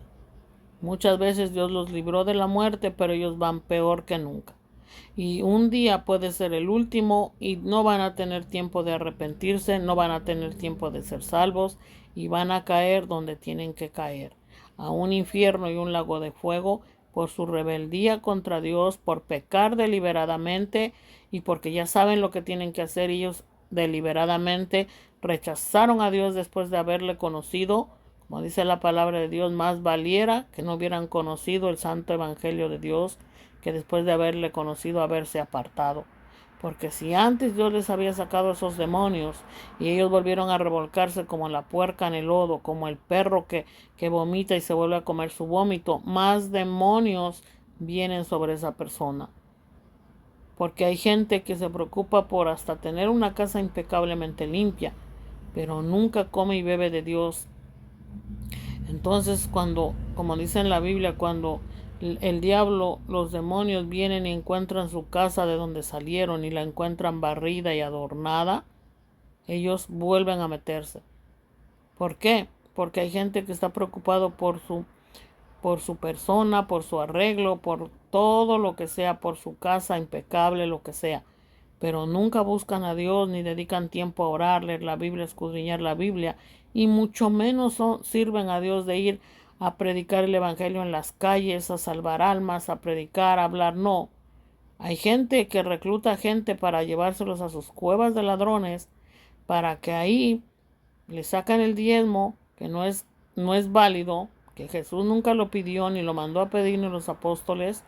Muchas veces Dios los libró de la muerte, pero ellos van peor que nunca. Y un día puede ser el último y no van a tener tiempo de arrepentirse, no van a tener tiempo de ser salvos y van a caer donde tienen que caer, a un infierno y un lago de fuego, por su rebeldía contra Dios, por pecar deliberadamente y porque ya saben lo que tienen que hacer. Ellos deliberadamente rechazaron a Dios después de haberle conocido. Como dice la palabra de Dios, más valiera que no hubieran conocido el santo evangelio de Dios que después de haberle conocido haberse apartado. Porque si antes Dios les había sacado esos demonios y ellos volvieron a revolcarse como la puerca en el lodo, como el perro que vomita y se vuelve a comer su vómito, más demonios vienen sobre esa persona. Porque hay gente que se preocupa por hasta tener una casa impecablemente limpia, pero nunca come y bebe de Dios. Entonces cuando, como dice en la Biblia, cuando el diablo, los demonios vienen y encuentran su casa de donde salieron y la encuentran barrida y adornada, ellos vuelven a meterse. ¿Por qué? Porque hay gente que está preocupado por su persona, por su arreglo, por todo lo que sea, por su casa impecable, lo que sea. pero nunca buscan a Dios ni dedican tiempo a orar, leer la Biblia, escudriñar la Biblia, y mucho menos sirven a Dios de ir a predicar el Evangelio en las calles, a salvar almas, a predicar, a hablar. No. Hay gente que recluta gente para llevárselos a sus cuevas de ladrones, para que ahí le sacan el diezmo, que no es válido, que Jesús nunca lo pidió, ni lo mandó a pedir ni los apóstoles,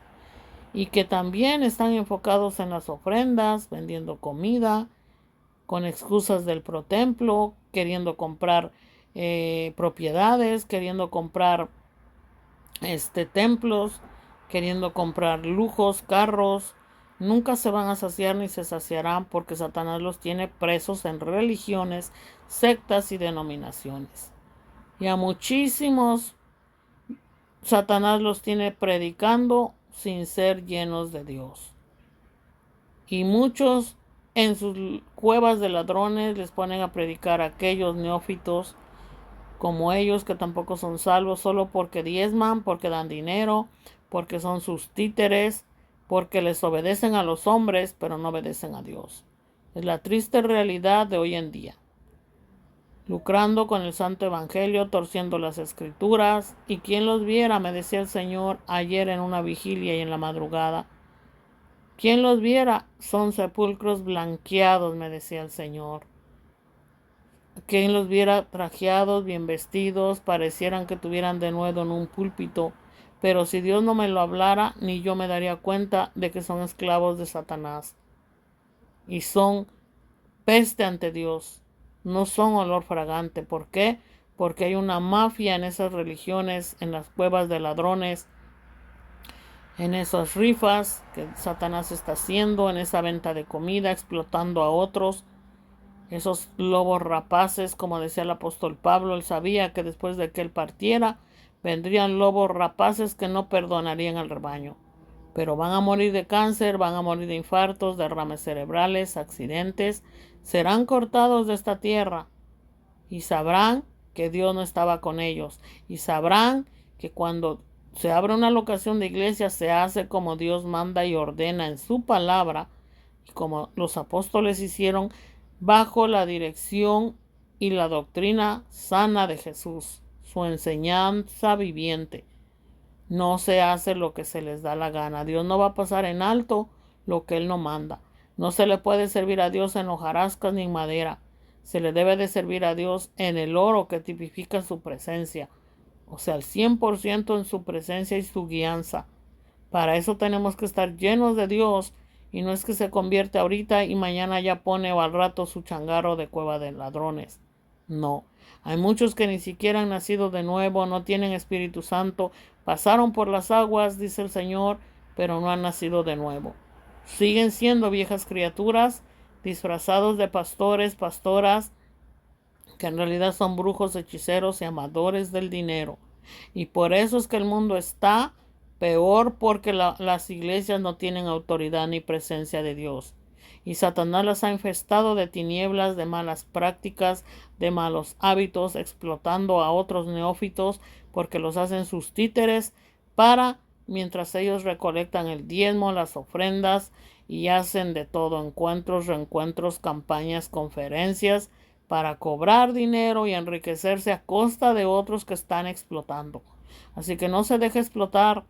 y que también están enfocados en las ofrendas, vendiendo comida, con excusas del protemplo, queriendo comprar propiedades, queriendo comprar templos, queriendo comprar lujos, carros. Nunca se van a saciar ni se saciarán, porque Satanás los tiene presos en religiones, sectas y denominaciones. Y a muchísimos Satanás los tiene predicando sin ser llenos de Dios. Y muchos en sus cuevas de ladrones les ponen a predicar a aquellos neófitos como ellos, que tampoco son salvos, solo porque diezman, porque dan dinero, porque son sus títeres, porque les obedecen a los hombres, pero no obedecen a Dios. Es la triste realidad de hoy en día. Lucrando con el santo evangelio, torciendo las escrituras. Y quien los viera, me decía el Señor ayer en una vigilia y en la madrugada. Quien los viera, son sepulcros blanqueados, me decía el Señor. Quien los viera trajeados, bien vestidos, parecieran que tuvieran de nuevo en un púlpito. Pero si Dios no me lo hablara, ni yo me daría cuenta de que son esclavos de Satanás. Y son peste ante Dios. No son olor fragante. ¿Por qué? Porque hay una mafia en esas religiones, en las cuevas de ladrones, en esas rifas que Satanás está haciendo, en esa venta de comida, explotando a otros. Esos lobos rapaces, como decía el apóstol Pablo, él sabía que después de que él partiera, vendrían lobos rapaces que no perdonarían al rebaño. Pero van a morir de cáncer, van a morir de infartos, derrames cerebrales, accidentes, serán cortados de esta tierra y sabrán que Dios no estaba con ellos, y sabrán que cuando se abre una locación de iglesia se hace como Dios manda y ordena en su palabra, y como los apóstoles hicieron bajo la dirección y la doctrina sana de Jesús, su enseñanza viviente. No se hace lo que se les da la gana. Dios no va a pasar en alto lo que Él no manda. No se le puede servir a Dios en hojarascas ni en madera. Se le debe de servir a Dios en el oro que tipifica su presencia. O sea, al 100% en su presencia y su guianza. Para eso tenemos que estar llenos de Dios. Y no es que se convierte ahorita y mañana ya pone o al rato su changarro de cueva de ladrones. No. Hay muchos que ni siquiera han nacido de nuevo, no tienen Espíritu Santo, pasaron por las aguas, dice el Señor, pero no han nacido de nuevo. Siguen siendo viejas criaturas, disfrazados de pastores, pastoras, que en realidad son brujos, hechiceros y amadores del dinero. Y por eso es que el mundo está peor, porque las iglesias no tienen autoridad ni presencia de Dios. Y Satanás las ha infestado de tinieblas, de malas prácticas, de malos hábitos, explotando a otros neófitos porque los hacen sus títeres para, mientras ellos recolectan el diezmo, las ofrendas y hacen de todo, encuentros, reencuentros, campañas, conferencias, para cobrar dinero y enriquecerse a costa de otros que están explotando. Así que no se deje explotar.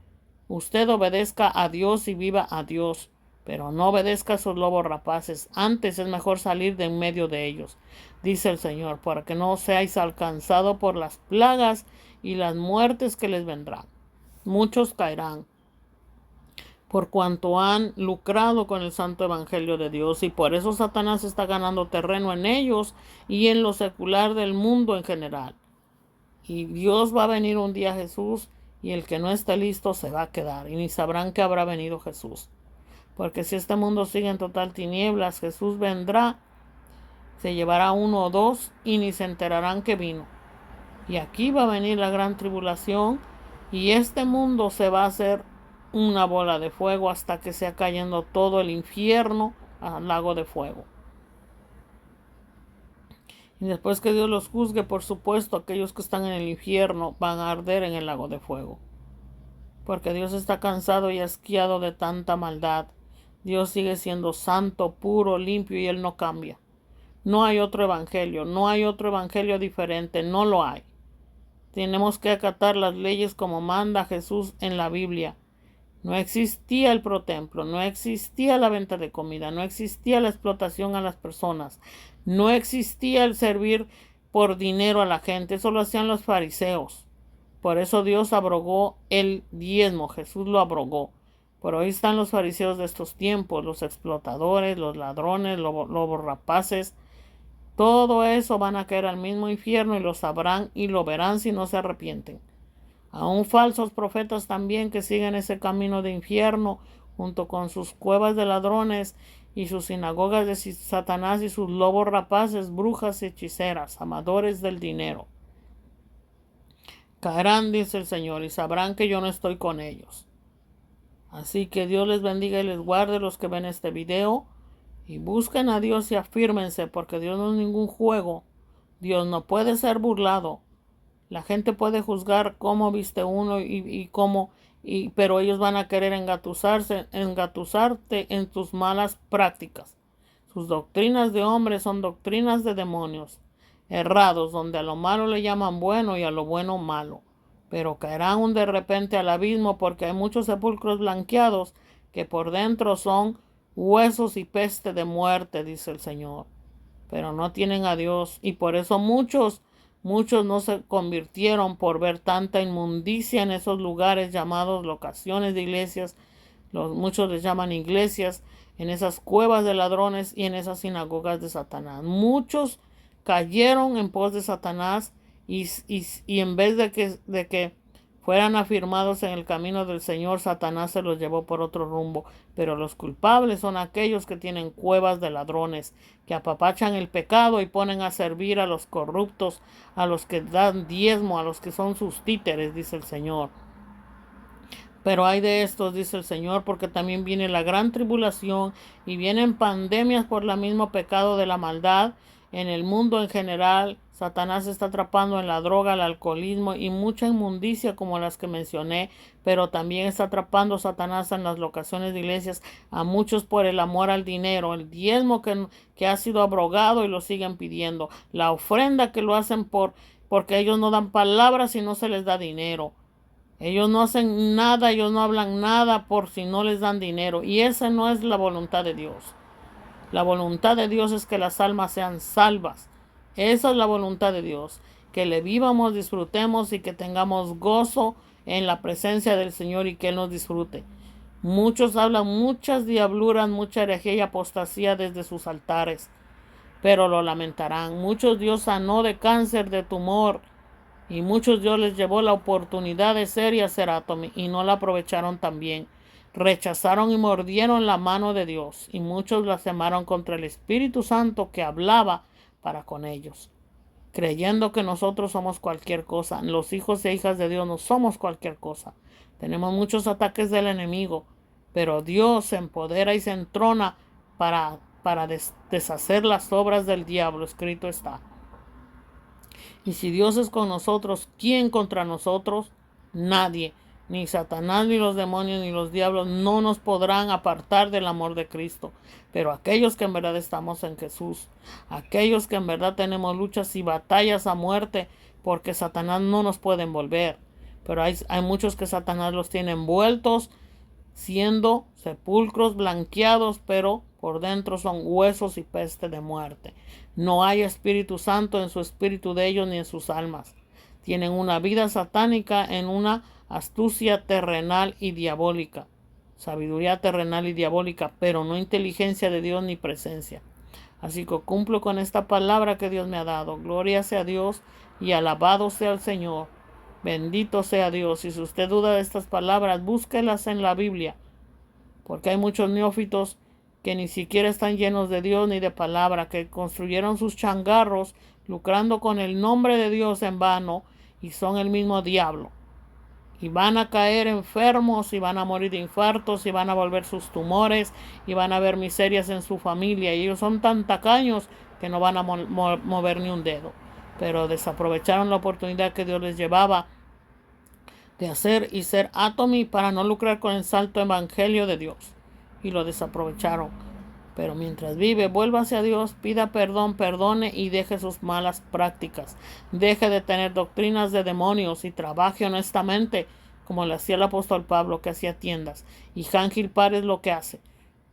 Usted obedezca a Dios y viva a Dios, pero no obedezca a esos lobos rapaces. Antes es mejor salir de en medio de ellos, dice el Señor, para que no seáis alcanzados por las plagas y las muertes que les vendrán. Muchos caerán por cuanto han lucrado con el santo evangelio de Dios, y por eso Satanás está ganando terreno en ellos y en lo secular del mundo en general. Y Dios va a venir un día, Jesús, y el que no esté listo se va a quedar, y ni sabrán que habrá venido Jesús. Porque si este mundo sigue en total tinieblas, Jesús vendrá, se llevará uno o dos y ni se enterarán que vino. Y aquí va a venir la gran tribulación, y este mundo se va a hacer una bola de fuego hasta que sea cayendo todo el infierno al lago de fuego. Y después que Dios los juzgue, por supuesto, aquellos que están en el infierno van a arder en el lago de fuego. Porque Dios está cansado y asqueado de tanta maldad, Dios sigue siendo santo, puro, limpio y Él no cambia. No hay otro evangelio, no hay otro evangelio diferente, no lo hay. Tenemos que acatar las leyes como manda Jesús en la Biblia. No existía el protemplo, no existía la venta de comida, no existía la explotación a las personas, no existía el servir por dinero a la gente, eso lo hacían los fariseos. Por eso Dios abrogó el diezmo, Jesús lo abrogó. Pero hoy están los fariseos de estos tiempos, los explotadores, los ladrones, lobos rapaces. Todo eso van a caer al mismo infierno y lo sabrán y lo verán si no se arrepienten. Aún falsos profetas también que siguen ese camino de infierno junto con sus cuevas de ladrones y sus sinagogas de Satanás y sus lobos rapaces, brujas y hechiceras, amadores del dinero. Caerán, dice el Señor, y sabrán que yo no estoy con ellos. Así que Dios les bendiga y les guarde los que ven este video. Y busquen a Dios y afírmense, porque Dios no es ningún juego. Dios no puede ser burlado. La gente puede juzgar cómo viste uno pero ellos van a querer engatusarte en tus malas prácticas. Sus doctrinas de hombres son doctrinas de demonios, errados, donde a lo malo le llaman bueno y a lo bueno malo. Pero caerán de repente al abismo, porque hay muchos sepulcros blanqueados que por dentro son huesos y peste de muerte, dice el Señor. Pero no tienen a Dios, y por eso muchos no se convirtieron por ver tanta inmundicia en esos lugares llamados locaciones de iglesias. Muchos les llaman iglesias, en esas cuevas de ladrones y en esas sinagogas de Satanás. Muchos cayeron en pos de Satanás y en vez de que fueran afirmados en el camino del Señor, Satanás se los llevó por otro rumbo. Pero los culpables son aquellos que tienen cuevas de ladrones, que apapachan el pecado y ponen a servir a los corruptos, a los que dan diezmo, a los que son sus títeres, dice el Señor. Pero hay de estos, dice el Señor, porque también viene la gran tribulación y vienen pandemias por el mismo pecado de la maldad en el mundo en general. Satanás está atrapando en la droga, el alcoholismo y mucha inmundicia como las que mencioné, pero también está atrapando Satanás en las locaciones de iglesias a muchos por el amor al dinero, el diezmo que ha sido abrogado y lo siguen pidiendo, la ofrenda que lo hacen porque ellos no dan palabras y no se les da dinero. Ellos no hacen nada, ellos no hablan nada por si no les dan dinero, y esa no es la voluntad de Dios. La voluntad de Dios es que las almas sean salvas. Esa es la voluntad de Dios, que le vivamos, disfrutemos y que tengamos gozo en la presencia del Señor y que Él nos disfrute. Muchos hablan muchas diabluras, mucha herejía y apostasía desde sus altares, pero lo lamentarán. Muchos Dios sanó de cáncer, de tumor, y muchos Dios les llevó la oportunidad de ser y hacer átomo y no la aprovecharon también. Rechazaron y mordieron la mano de Dios, y muchos blasfemaron contra el Espíritu Santo que hablaba para con ellos, creyendo que nosotros somos cualquier cosa. Los hijos e hijas de Dios no somos cualquier cosa. Tenemos muchos ataques del enemigo, pero Dios se empodera y se entrona para deshacer las obras del diablo, escrito está. Y si Dios es con nosotros, ¿quién contra nosotros? Nadie. Ni Satanás, ni los demonios, ni los diablos no nos podrán apartar del amor de Cristo. Pero aquellos que en verdad estamos en Jesús, aquellos que en verdad tenemos luchas y batallas a muerte, porque Satanás no nos puede envolver. Pero hay muchos que Satanás los tiene envueltos, siendo sepulcros blanqueados, pero por dentro son huesos y peste de muerte. No hay Espíritu Santo en su espíritu de ellos ni en sus almas. Tienen una vida satánica en una astucia terrenal y diabólica, sabiduría terrenal y diabólica, pero no inteligencia de Dios ni presencia. Así que cumplo con esta palabra que Dios me ha dado. Gloria sea a Dios y alabado sea el Señor. Bendito sea Dios. Y si usted duda de estas palabras, búsquelas en la Biblia, porque hay muchos neófitos que ni siquiera están llenos de Dios ni de palabra, que construyeron sus changarros lucrando con el nombre de Dios en vano y son el mismo diablo. Y van a caer enfermos y van a morir de infartos y van a volver sus tumores y van a haber miserias en su familia. Y ellos son tan tacaños que no van a mover ni un dedo. Pero desaprovecharon la oportunidad que Dios les llevaba de hacer y ser átomi para no lucrar con el santo evangelio de Dios. y lo desaprovecharon. Pero mientras vive, vuélvase a Dios, pida perdón, perdone y deje sus malas prácticas. Deje de tener doctrinas de demonios y trabaje honestamente, como le hacía el apóstol Pablo, que hacía tiendas. Y Ángel Par es lo que hace.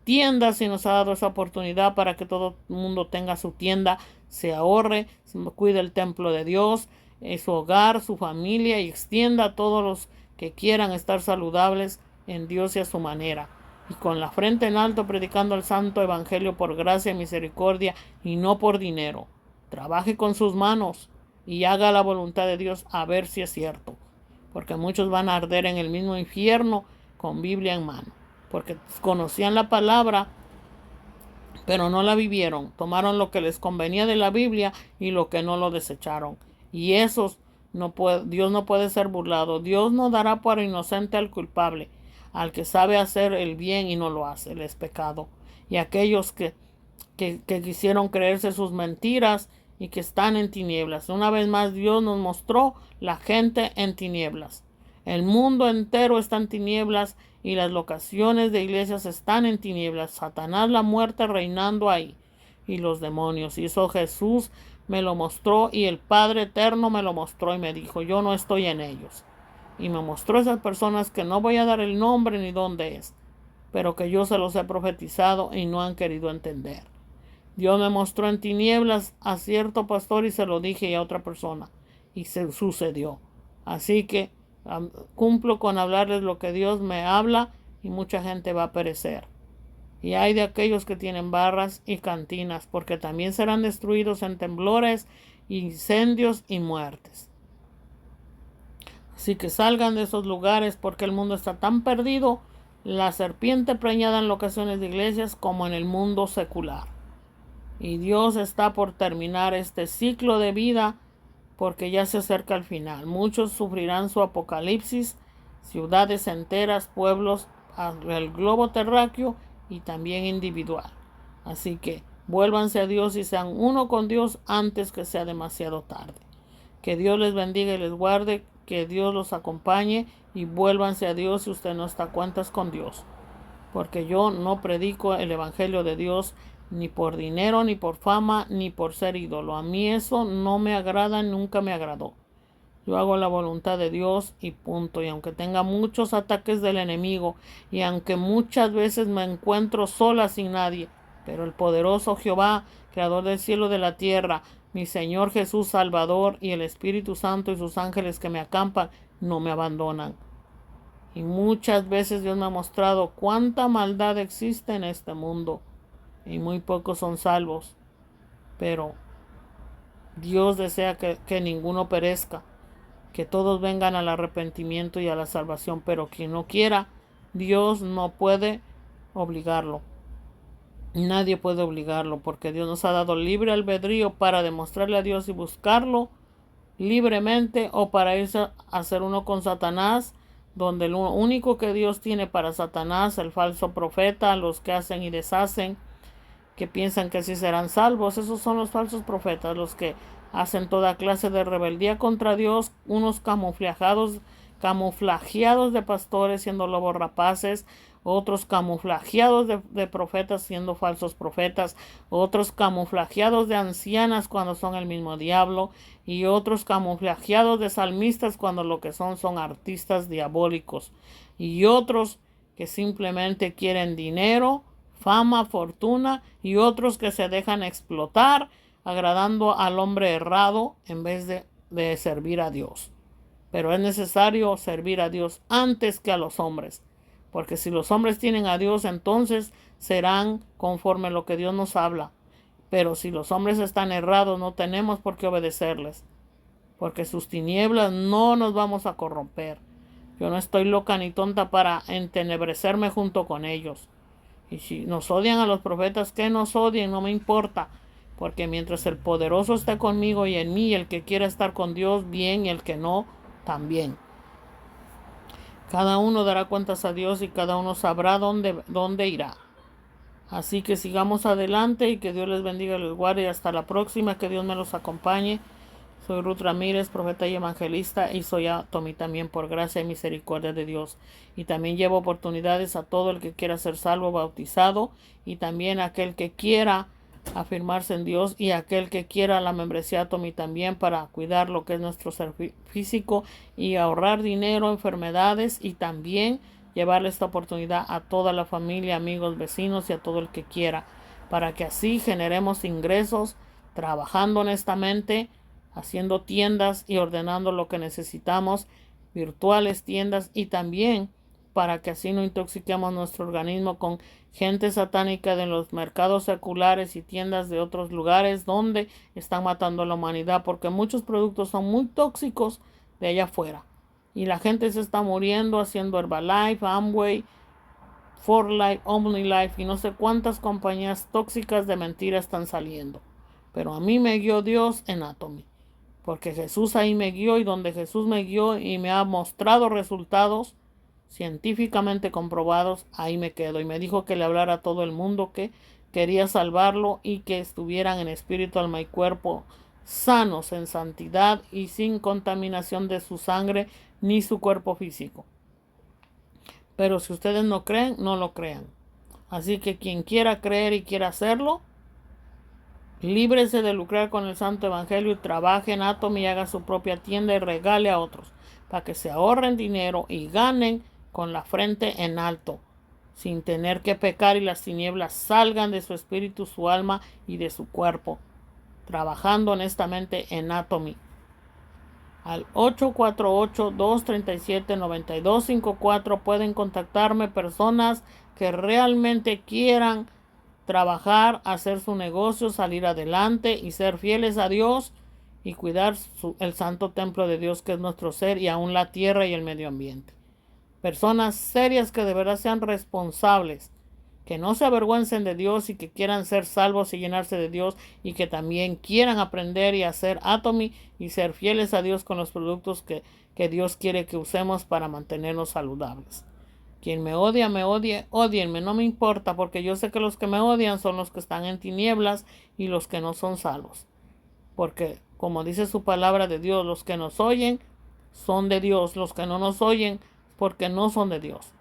Tiendas, y nos ha dado esa oportunidad para que todo el mundo tenga su tienda, se ahorre, se cuide el templo de Dios, su hogar, su familia, y extienda a todos los que quieran estar saludables en Dios y a su manera. Y con la frente en alto predicando el santo evangelio por gracia y misericordia y no por dinero. Trabaje con sus manos y haga la voluntad de Dios a ver si es cierto. Porque muchos van a arder en el mismo infierno con Biblia en mano. Porque conocían la palabra, pero no la vivieron. Tomaron lo que les convenía de la Biblia y lo que no lo desecharon. Y esos Dios no puede ser burlado. Dios no dará por inocente al culpable. Al que sabe hacer el bien y no lo hace, él es pecado. Y aquellos que quisieron creerse sus mentiras y que están en tinieblas. Una vez más Dios nos mostró la gente en tinieblas. El mundo entero está en tinieblas y las locaciones de iglesias están en tinieblas. Satanás, la muerte reinando ahí, y los demonios. Y eso Jesús me lo mostró y el Padre Eterno me lo mostró y me dijo, yo no estoy en ellos. Y me mostró esas personas que no voy a dar el nombre ni dónde es, pero que yo se los he profetizado y no han querido entender. Dios me mostró en tinieblas a cierto pastor y se lo dije a otra persona y se sucedió. Así que cumplo con hablarles lo que Dios me habla y mucha gente va a perecer. Y hay de aquellos que tienen barras y cantinas, porque también serán destruidos en temblores, incendios y muertes. Así que salgan de esos lugares porque el mundo está tan perdido, la serpiente preñada en locaciones de iglesias como en el mundo secular. Y Dios está por terminar este ciclo de vida porque ya se acerca el final. Muchos sufrirán su apocalipsis, ciudades enteras, pueblos, el globo terráqueo y también individual. Así que vuélvanse a Dios y sean uno con Dios antes que sea demasiado tarde. Que Dios les bendiga y les guarde, que Dios los acompañe y vuélvanse a Dios si usted no está a cuentas con Dios. Porque yo no predico el evangelio de Dios ni por dinero, ni por fama, ni por ser ídolo. A mí eso no me agrada, nunca me agradó. Yo hago la voluntad de Dios y punto. Y aunque tenga muchos ataques del enemigo y aunque muchas veces me encuentro sola sin nadie, pero el poderoso Jehová, creador del cielo y de la tierra, mi Señor Jesús Salvador y el Espíritu Santo y sus ángeles que me acampan, no me abandonan. Y muchas veces Dios me ha mostrado cuánta maldad existe en este mundo y muy pocos son salvos. Pero Dios desea que ninguno perezca, que todos vengan al arrepentimiento y a la salvación, pero quien no quiera, Dios no puede obligarlo. Nadie puede obligarlo porque Dios nos ha dado libre albedrío para demostrarle a Dios y buscarlo libremente o para irse a hacer uno con Satanás, donde lo único que Dios tiene para Satanás, el falso profeta, los que hacen y deshacen, que piensan que así serán salvos, esos son los falsos profetas, los que hacen toda clase de rebeldía contra Dios, unos camuflajeados de pastores siendo lobos rapaces, otros camuflajeados de profetas siendo falsos profetas, otros camuflajeados de ancianas cuando son el mismo diablo, y otros camuflajeados de salmistas cuando lo que son artistas diabólicos, y otros que simplemente quieren dinero, fama, fortuna, y otros que se dejan explotar agradando al hombre errado en vez de servir a Dios. Pero es necesario servir a Dios antes que a los hombres, porque si los hombres tienen a Dios, entonces serán conforme a lo que Dios nos habla. Pero si los hombres están errados, no tenemos por qué obedecerles, porque sus tinieblas no nos vamos a corromper. Yo no estoy loca ni tonta para entenebrecerme junto con ellos. Y si nos odian a los profetas, que nos odien, no me importa, porque mientras el poderoso esté conmigo y en mí, el que quiera estar con Dios, bien, y el que no, también. Cada uno dará cuentas a Dios y cada uno sabrá dónde irá. Así que sigamos adelante y que Dios les bendiga y les guarde. Y hasta la próxima, que Dios me los acompañe. Soy Ruth Ramírez, profeta y evangelista, y soy Atomy también por gracia y misericordia de Dios. Y también llevo oportunidades a todo el que quiera ser salvo, bautizado, y también a aquel que quiera afirmarse en Dios, y aquel que quiera la membresía Atomy también, para cuidar lo que es nuestro ser físico y ahorrar dinero, enfermedades, y también llevarle esta oportunidad a toda la familia, amigos, vecinos y a todo el que quiera, para que así generemos ingresos, trabajando honestamente, haciendo tiendas y ordenando lo que necesitamos, virtuales tiendas, y también para que así no intoxiquemos nuestro organismo con gente satánica de los mercados seculares y tiendas de otros lugares donde están matando a la humanidad, porque muchos productos son muy tóxicos de allá afuera y la gente se está muriendo haciendo Herbalife, Amway, For Life, OmniLife y no sé cuántas compañías tóxicas de mentira están saliendo. Pero a mí me guió Dios en Atomy, porque Jesús ahí me guió, y donde Jesús me guió y me ha mostrado resultados científicamente comprobados, ahí me quedo. Y me dijo que le hablara a todo el mundo que quería salvarlo y que estuvieran en espíritu, alma y cuerpo sanos, en santidad y sin contaminación de su sangre ni su cuerpo físico. Pero si ustedes no creen, no lo crean. Así que quien quiera creer y quiera hacerlo, líbrese de lucrar con el santo evangelio y trabaje en Atomy y haga su propia tienda y regale a otros, para que se ahorren dinero y ganen con la frente en alto, sin tener que pecar y las tinieblas salgan de su espíritu, su alma y de su cuerpo, trabajando honestamente en Atomy. Al 848-237-9254 pueden contactarme personas que realmente quieran trabajar, hacer su negocio, salir adelante y ser fieles a Dios y cuidar el santo templo de Dios, que es nuestro ser, y aún la tierra y el medio ambiente. Personas serias que de verdad sean responsables, que no se avergüencen de Dios y que quieran ser salvos y llenarse de Dios, y que también quieran aprender y hacer Atomy y ser fieles a Dios con los productos que Dios quiere que usemos para mantenernos saludables. Quien me odia, me odie, odienme, no me importa, porque yo sé que los que me odian son los que están en tinieblas y los que no son salvos. Porque, como dice su palabra de Dios, los que nos oyen son de Dios, los que no nos oyen porque no son de Dios.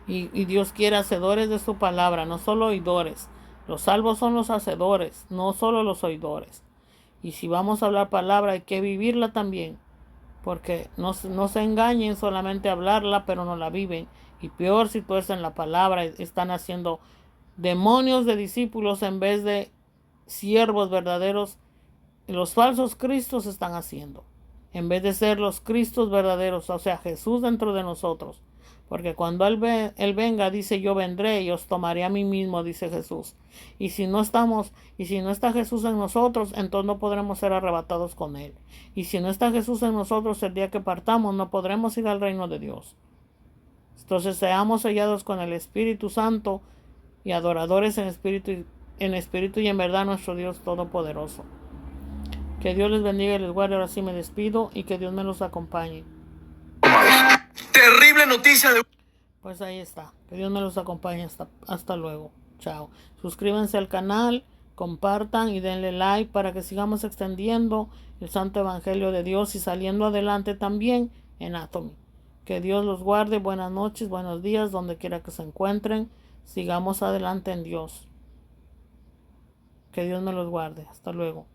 Y Dios quiere hacedores de su palabra, no solo oidores. Los salvos son los hacedores, no solo los oidores. Y si vamos a hablar palabra, hay que vivirla también. Porque no se engañen solamente a hablarla, pero no la viven. Y peor si tuercen la palabra, están haciendo demonios de discípulos en vez de siervos verdaderos. Los falsos cristos están haciendo, en vez de ser los cristos verdaderos, o sea, Jesús dentro de nosotros. Porque cuando Él venga, dice, yo vendré y os tomaré a mí mismo, dice Jesús. Y si no está Jesús en nosotros, entonces no podremos ser arrebatados con Él. Y si no está Jesús en nosotros, el día que partamos, no podremos ir al reino de Dios. Entonces seamos sellados con el Espíritu Santo y adoradores en espíritu y en verdad, nuestro Dios Todopoderoso. Que Dios les bendiga y les guarde. Ahora sí me despido y que Dios me los acompañe. Terrible noticia de... Pues ahí está. Que Dios me los acompañe. Hasta luego. Chao. Suscríbanse al canal, compartan y denle like para que sigamos extendiendo el santo evangelio de Dios y saliendo adelante también en Atomy. Que Dios los guarde. Buenas noches, buenos días, donde quiera que se encuentren. Sigamos adelante en Dios. Que Dios me los guarde. Hasta luego.